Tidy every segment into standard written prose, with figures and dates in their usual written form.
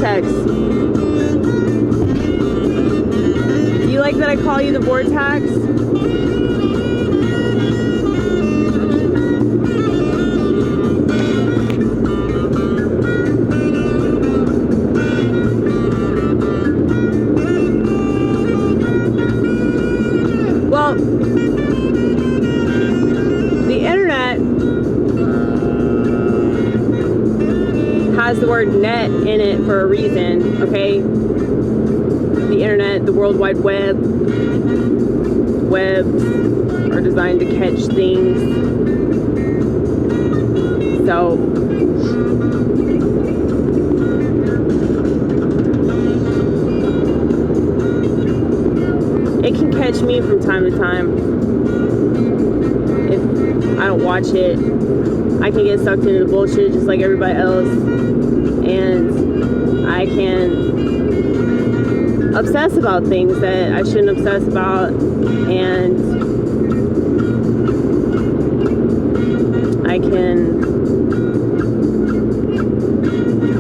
vortex. Do you like that I call you the vortex? Well, the internet has the word net in it for a reason, okay? The internet, the World Wide Web, webs are designed to catch things. So, it can catch me from time to time. If I don't watch it, I can get sucked into the bullshit just like everybody else. And I can obsess about things that I shouldn't obsess about, and I can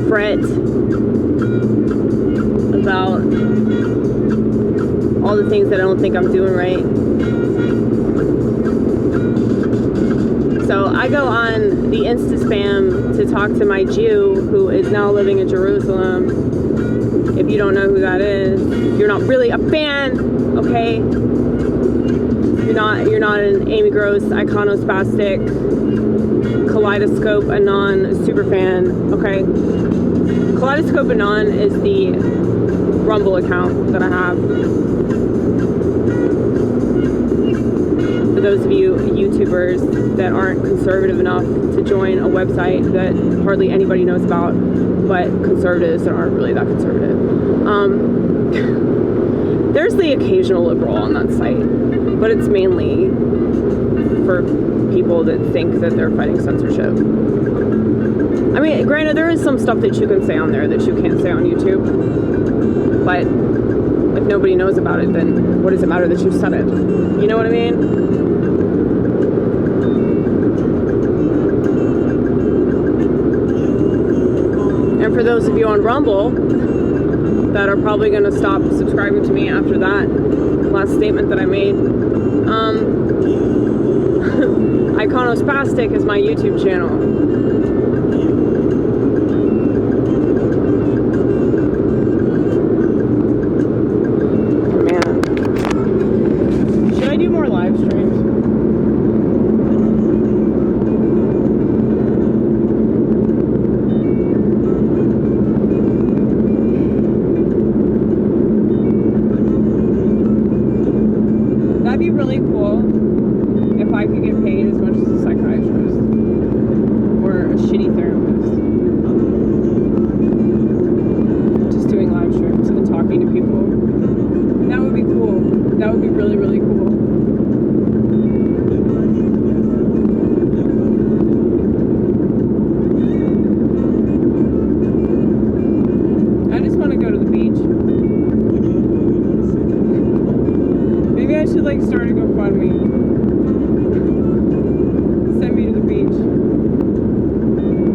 fret about all the things that I don't think I'm doing right. So I go on the Insta spam to talk to my Jew who is now living in Jerusalem. If you don't know who that is, you're not really a fan, okay? You're not an Amy Gross, iconospastic, kaleidoscopeANON superfan, okay? kaleidoscopeANON is the Rumble account that I have. For those of you YouTubers that aren't conservative enough to join a website that hardly anybody knows about, but conservatives that aren't really that conservative. There's the occasional liberal on that site, but it's mainly for people that think that they're fighting censorship. I mean, granted, there is some stuff that you can say on there that you can't say on YouTube, but if nobody knows about it, then what does it matter that you said it? You know what I mean? And for those of you on Rumble that are probably going to stop subscribing to me after that last statement that I made, Iconospastic is my YouTube channel. Man. Should I do more live streams? That'd be really cool if I could get paid as much as a psychiatrist or a shitty therapist. Just doing live streams and talking to people. That would be cool. That would be really, really cool. I just want to go to the beach. Maybe I should like start a GoFundMe. Send me to the beach.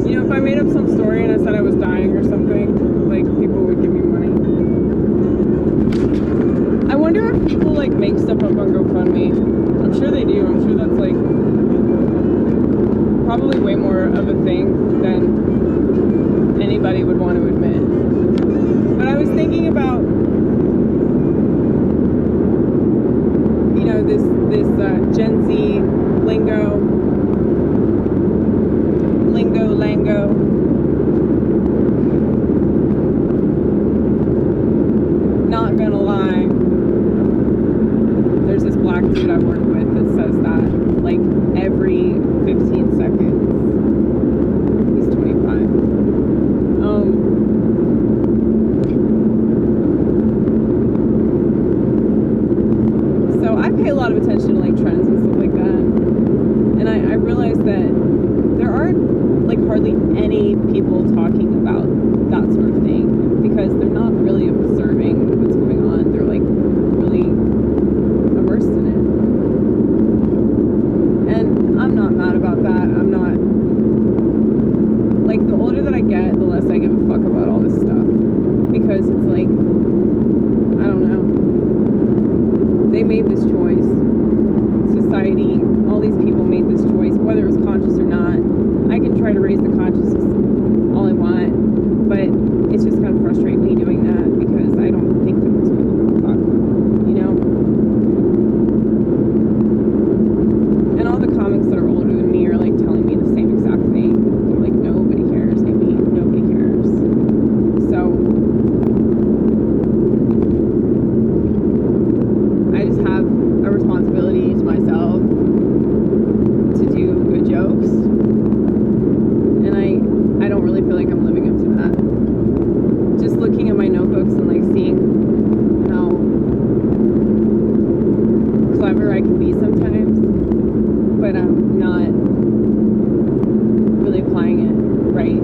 You know, if I made up some story and I said I was dying or something, like people would give me money. I wonder if people like make stuff up on GoFundMe. I'm sure they do. I'm sure that's like probably way more of a thing than anybody would want to admit. But I was thinking about, you know, this genZ lingo, not gonna lie, there's this black dude I work with that says that like every 15 seconds. He's 25. So I pay a lot of attention to like trends and stuff like that, and I realized that there aren't like hardly any people talking about that sort of thing because they're not really observing what's going on. They're like really immersed in it. And I'm not mad about that. I'm not, like, the older that I get, the less I give a fuck about all this stuff. because it's like, I don't know. They made this choice. Society, all these people made this choice, whether it was conscious or not. I can try to raise the consciousness all I want, but it's just kind of frustrating me doing that because I don't think that most people give a fuck, you know? And all the comics that are older than me are like telling me the same exact thing. They're like, nobody cares. I mean, nobody cares. So I just have a responsibility to myself to do good jokes, and I don't really feel like I'm living up to that. Just looking at my notebooks and like seeing how clever I can be sometimes, but I'm not really applying it right.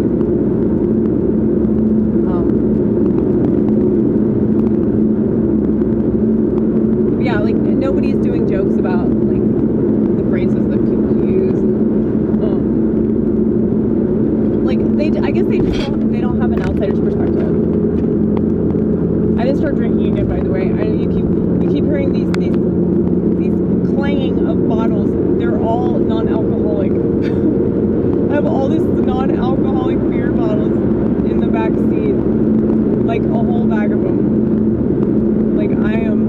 Yeah, like nobody's doing jokes about like the phrases that people use. Like I guess they don't have an outsider's perspective. I didn't start drinking again, by the way. You keep hearing these clanging of bottles. They're all non-alcoholic. I have all these non-alcoholic beer bottles in the back seat, like a whole bag of them. Like I am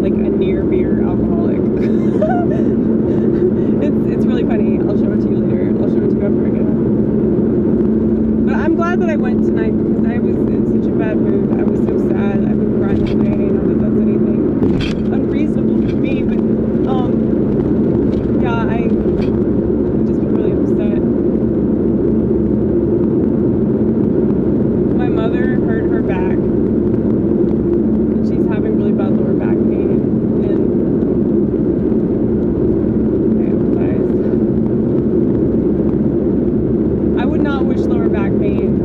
like a near beer alcoholic. It's really funny. I'll show it to you later. I'll show it to you after I get home. But I'm glad that I went tonight because I was in such a bad mood. I was so sad. I've been crying all day. Not that that's anything unreasonable for me, but yeah, I've just been really upset. My mother hurt her back. She's having really bad lower back pain, and I would not wish lower back pain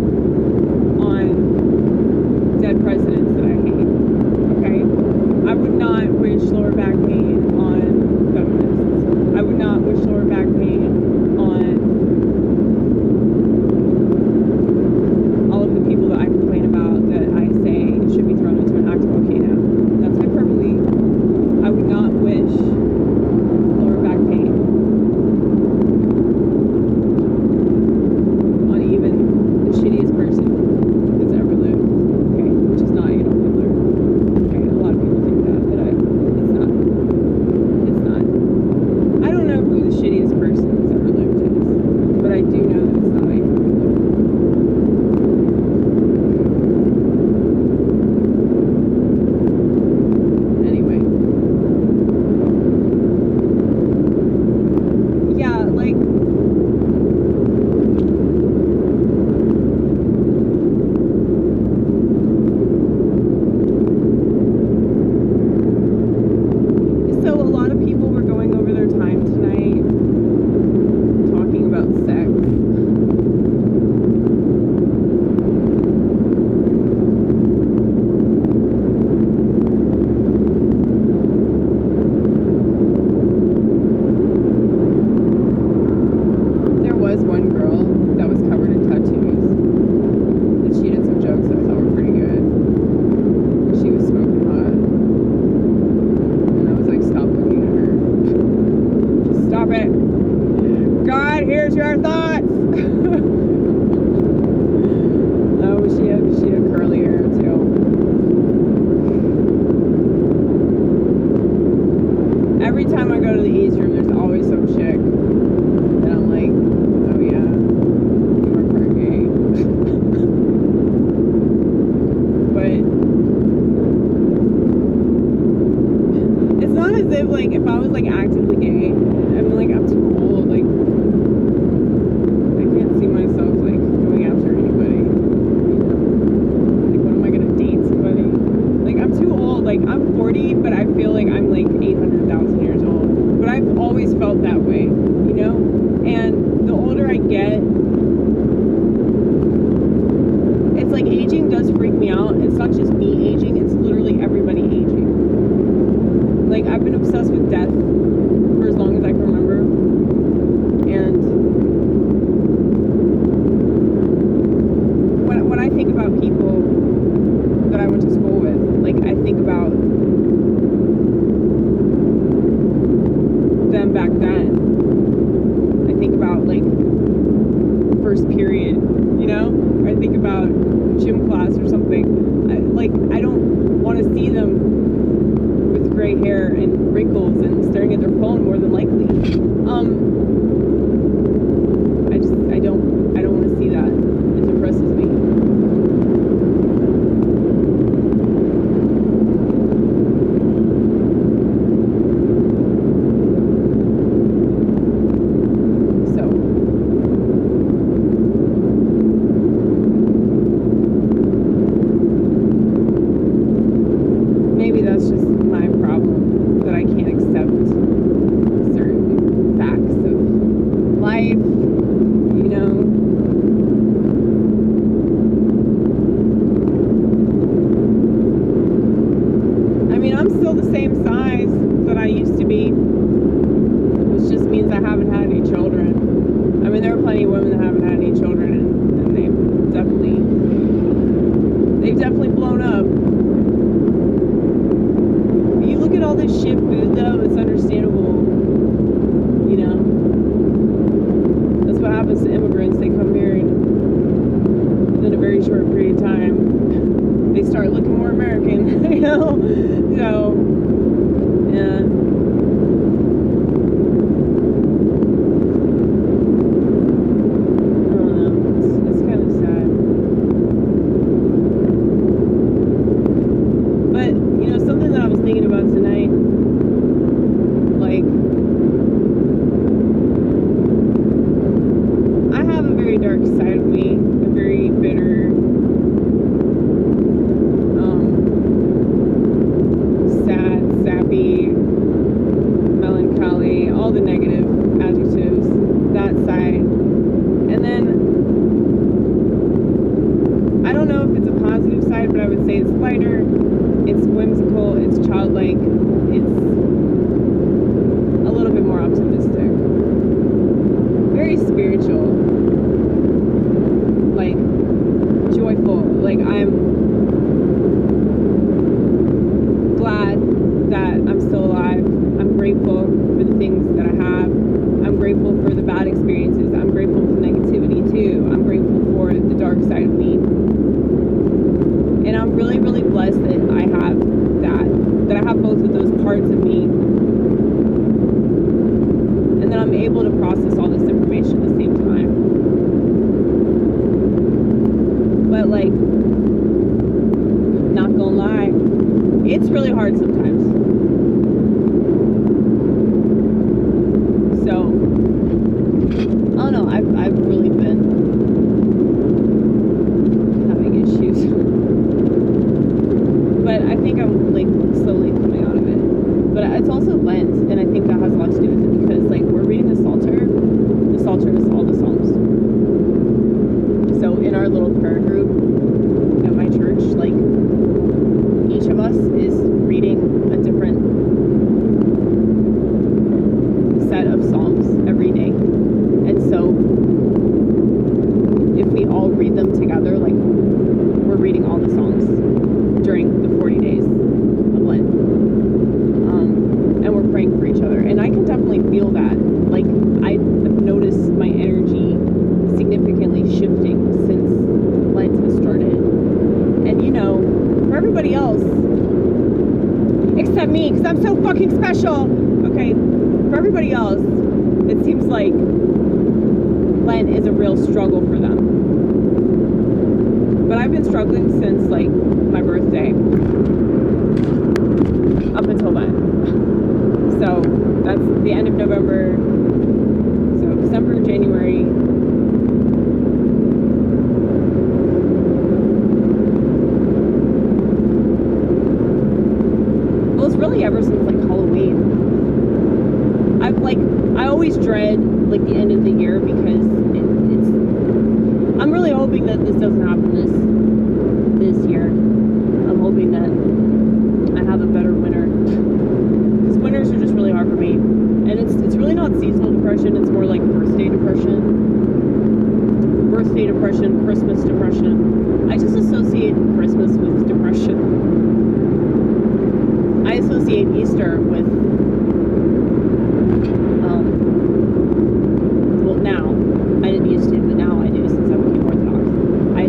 about gym class or something. I don't want to see them with gray hair and wrinkles and staring at their phone more than likely. I don't want to see that. It depresses me.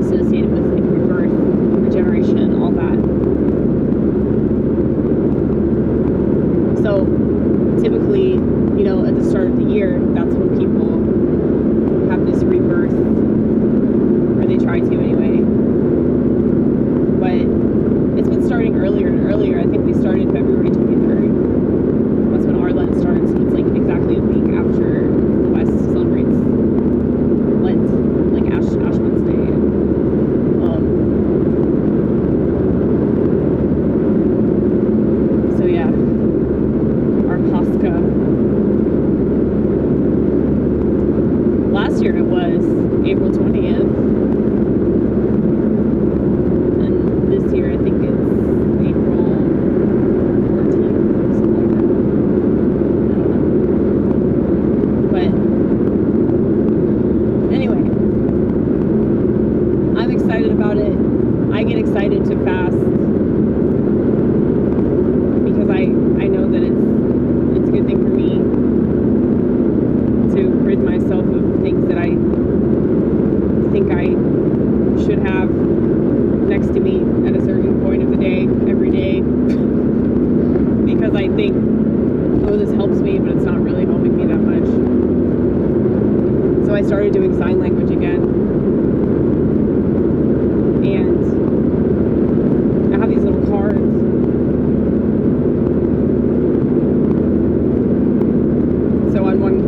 Associate it with rid myself of things that I think I should have next to me at a certain point of the day, every day, because I think, oh, this helps me, but it's not really helping me that much. So I started doing sign language again, and I have these little cards. So on one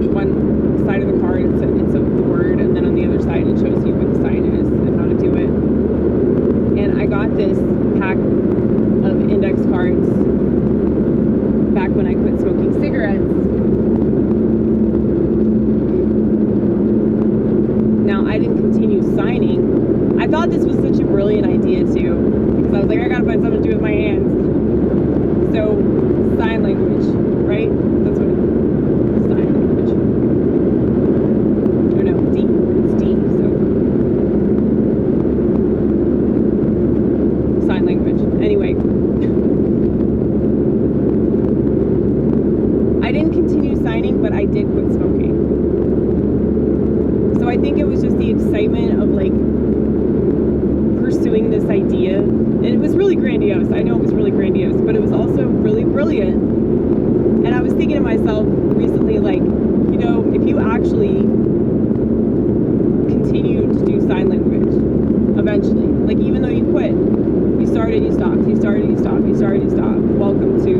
side of the card, it's the word, and then on the other side, it shows you what the sign is and how to do it. And I got this pack of index cards back when I quit smoking cigarettes. Now, I didn't continue signing. I thought this was such a brilliant idea, too, because I was like, I gotta find something to do with my hands. So, sign language, right? That's what it is. Sign language. Or no, D. It's D, so. Sign language. Anyway. I didn't continue signing, but I did quit smoking. So I think it was just the excitement of like pursuing this idea. And it was really grandiose. I know it was really grandiose, but it was also really brilliant. And I was thinking to myself recently, like, you know, if you actually continue to do sign language eventually, like even though you quit, you started, you stopped, you started, you stopped, you started, you stopped. Welcome to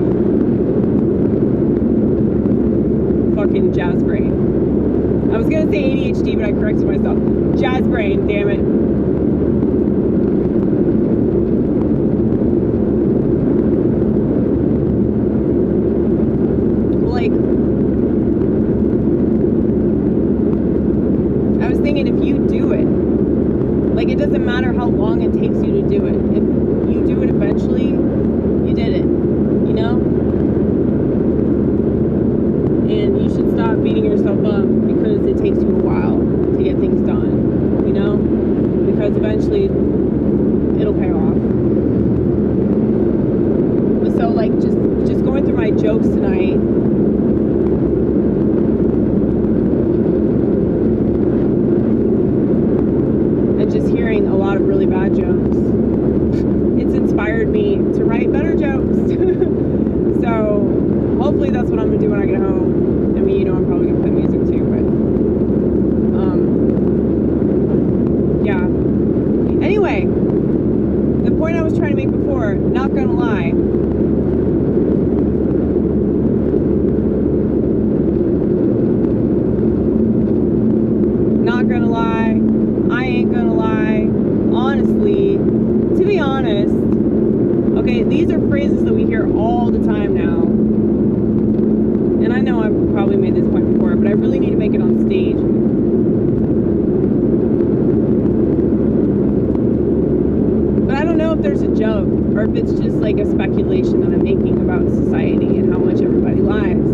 fucking jazz brain. I was gonna say ADHD, but I corrected myself. Jazz brain, damn it. Like, I was thinking if you do it, like it doesn't matter how long it takes you to do it. If you do it eventually, you did it, you know? And you should stop beating yourself up because it takes you a while to get things done, you know? Because eventually it'll pay off. But so like just going through my jokes tonight, and just hearing a lot of really bad jokes, it's inspired me to write better jokes. So hopefully that's what I'm gonna do when I get home. I mean, you know, I'm probably gonna play music too, but yeah. Anyway, the point I was trying to make before, not gonna lie, not gonna lie, I ain't gonna lie, honestly, to be honest, okay, these are phrases that we hear all the time now. And I know I've probably made this point before, but I really need to make it on stage. But I don't know if there's a joke, or if it's just like a speculation that I'm making about society and how much everybody lies.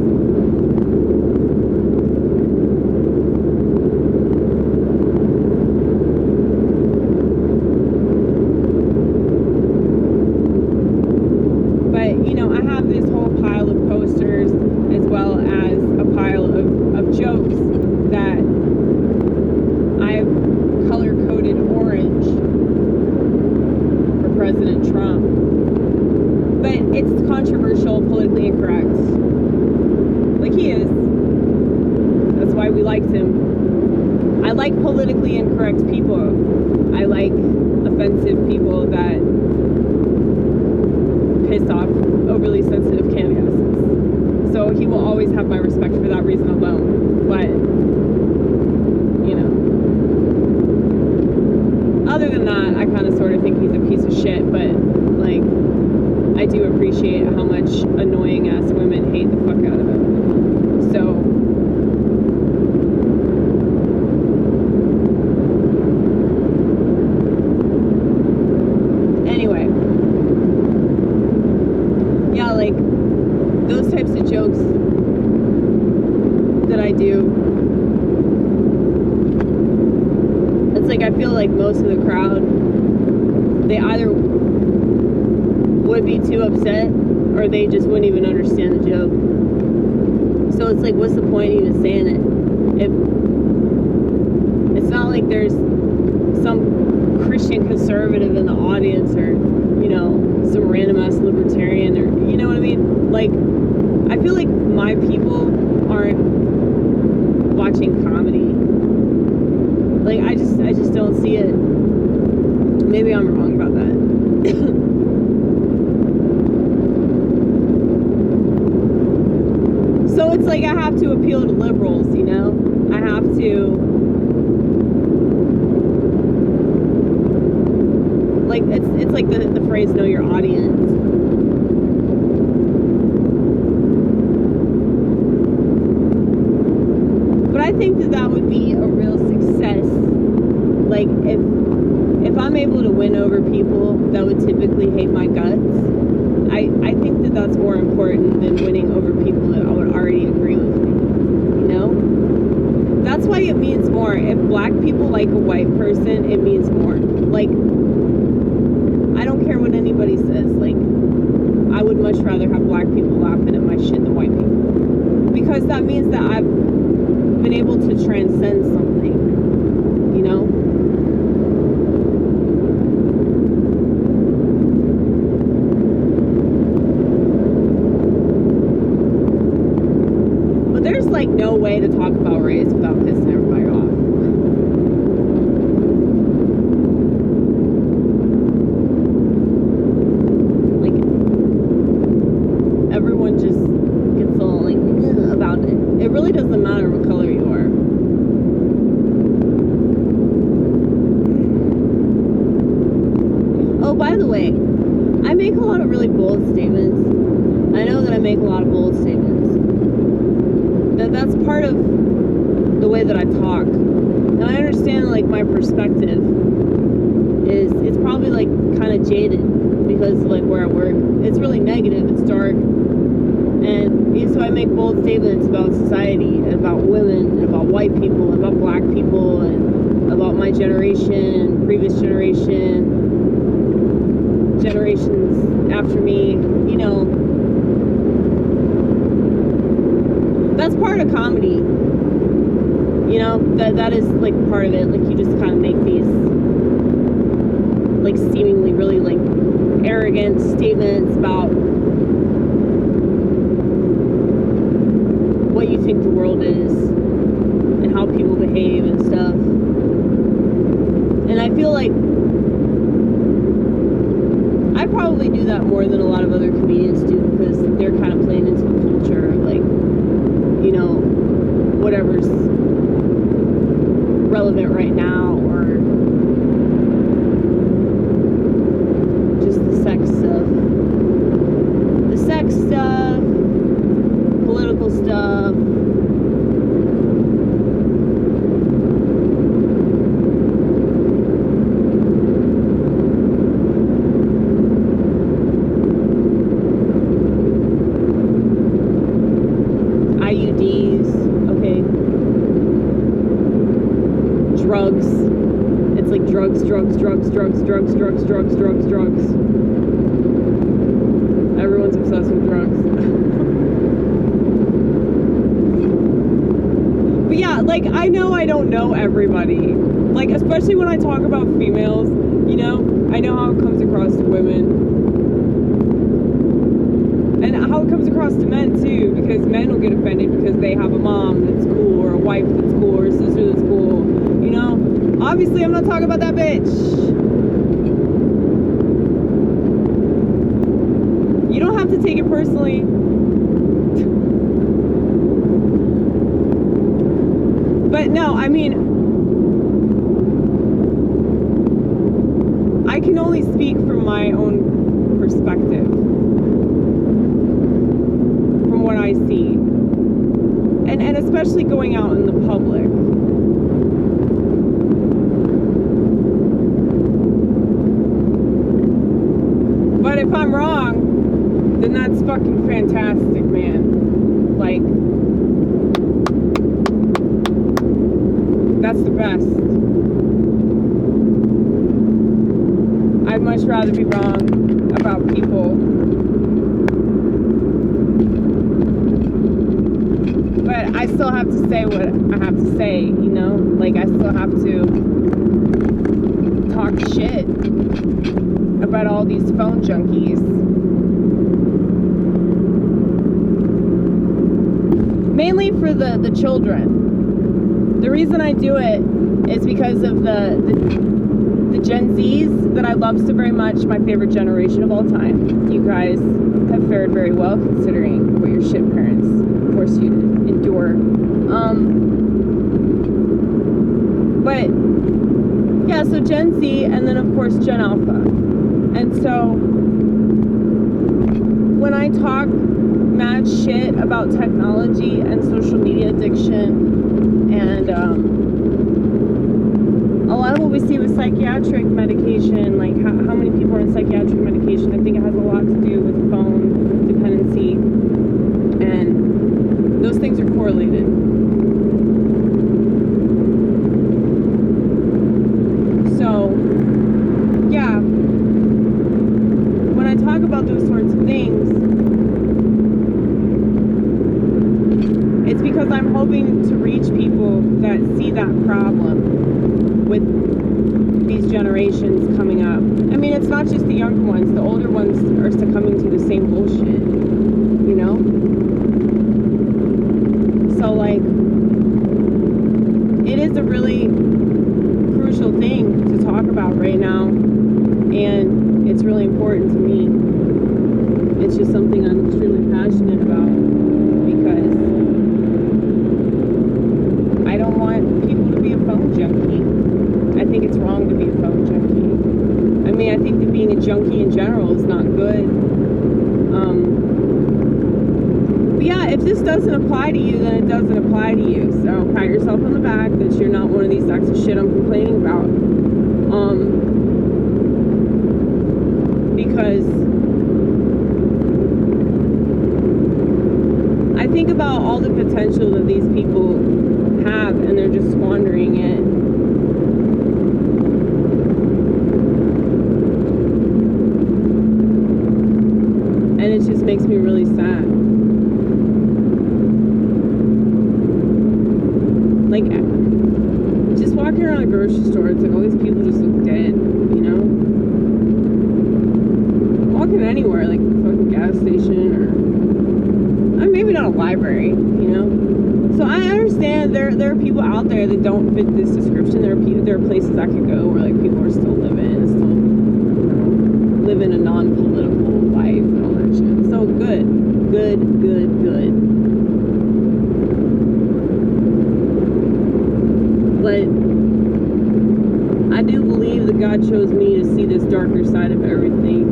But, you know, I have this whole pile of posters as well as a pile of jokes that I've color-coded orange for President Trump. But it's controversial, politically incorrect. Like he is. That's why we liked him. I like politically incorrect people. I like offensive people that piss off overly sensitive candidates. So he will always have my respect for that reason alone. But, you know, other than that, I kind of sort of think he's a piece of shit. But, like, I do appreciate how much annoying ass women hate the fuck out of him. So, anyway. Yeah, like, those types of jokes that I do, it's like I feel like most of the crowd, they either would be too upset or they just wouldn't even understand the joke. So it's like, what's the point of even saying it if there's some Christian conservative in the audience, or, you know, some random ass libertarian, or, you know what I mean? Like, I feel like my people aren't watching comedy. Like, I just don't see it. Maybe I'm wrong about that. So it's like I have to appeal to liberals, you know? I have to, like, it's like the phrase, know your audience. But I think that would be a real success. Like, if I'm able to win over people that would typically hate my guts, I think that that's more important than winning over people that would already agree with me, you know? That's why it means more. If black people like a white person, it means more. Like, I don't care what anybody says. Like, I would much rather have black people laughing at my shit than white people. Because that means that I've been able to transcend something, you know? Like, no way to talk about race without pissing everybody off. Like, everyone just gets all like about it. It really doesn't matter what color you are. Oh, by the way, I make a lot of really bold statements. I know that I make a lot of bold statements. That's part of the way that I talk. And I understand, like, my perspective is, it's probably, like, kind of jaded because, like, where I work, it's really negative, it's dark. And so I make bold statements about society, and about women, and about white people, and about black people, and about my generation, previous generation, generations after me, you know. That's part of comedy, you know, that is, like, part of it. Like, you just kind of make these, like, seemingly really, like, arrogant statements about what you think the world is and how people behave and stuff. And I feel like I probably do that more than a lot of other comedians do, because they're kind of playing into the culture, like, you know, whatever's relevant right now, or just the sex stuff, political stuff. IUDs, okay. Drugs. It's like drugs. Everyone's obsessed with drugs. But yeah, like, I know I don't know everybody. Like, especially when I talk about females, you know, I know how it comes across to women. And how it comes across to men, too, because men will get offended because they have a mom that's cool, or a wife that's cool, or a sister that's cool, you know? Obviously, I'm not talking about that bitch. You don't have to take it personally. But no, I mean, I can only speak from my own perspective. What I see, and especially going out in the public. But if I'm wrong, then that's fucking fantastic, man. Like, that's the best. I'd much rather be wrong about people. But But I still have to say what I have to say, you know? Like, I still have to talk shit about all these phone junkies. Mainly for the children. The reason I do it is because of the Gen Zs that I love so very much, my favorite generation of all time. You guys have fared very well considering what your shit parents force you to endure. But yeah, so Gen Z and then of course Gen Alpha. And so when I talk mad shit about technology and social media addiction and a lot of what we see with psychiatric medication, like how many people are on psychiatric medication, I think it has a lot to do with phone dependency, and those things are correlated. So, yeah, when I talk about those sorts of things, it's because I'm hoping to reach people that see that problem with these generations coming up. I mean, it's not just the younger ones, the older ones are succumbing to the same bullshit, you know? So, like, it is a really crucial thing to talk about right now, and it's really important to me. It's just something I'm extremely passionate about, because I don't want people to be a phone junkie. I think it's wrong to be a phone junkie. I mean, I think that being a junkie in general is not good. But yeah, if this doesn't apply to you, then it doesn't apply to you. So pat yourself on the back that you're not one of these sacks of shit I'm complaining about. Because I think about all the potential that these people have, and they're just squandering it. And it just makes me really sad. Like, just walking around a grocery store, it's like all these people just look dead, you know? Walking anywhere, like a fucking gas station, or maybe not a library, you know? So I understand there are people out there that don't fit this description. There are places I could go where, like, people are still living a non-political life and all that shit. So good. But I do believe that God chose me to see this darker side of everything,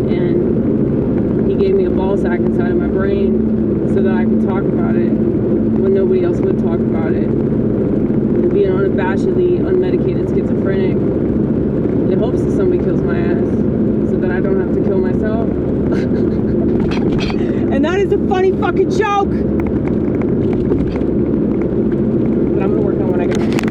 and He gave me a ball sack inside of my brain so that I could talk about it when nobody else would talk about it. And being unabashedly unmedicated schizophrenic in hopes that somebody kills my ass so that I don't have to kill myself. And that is a funny fucking joke!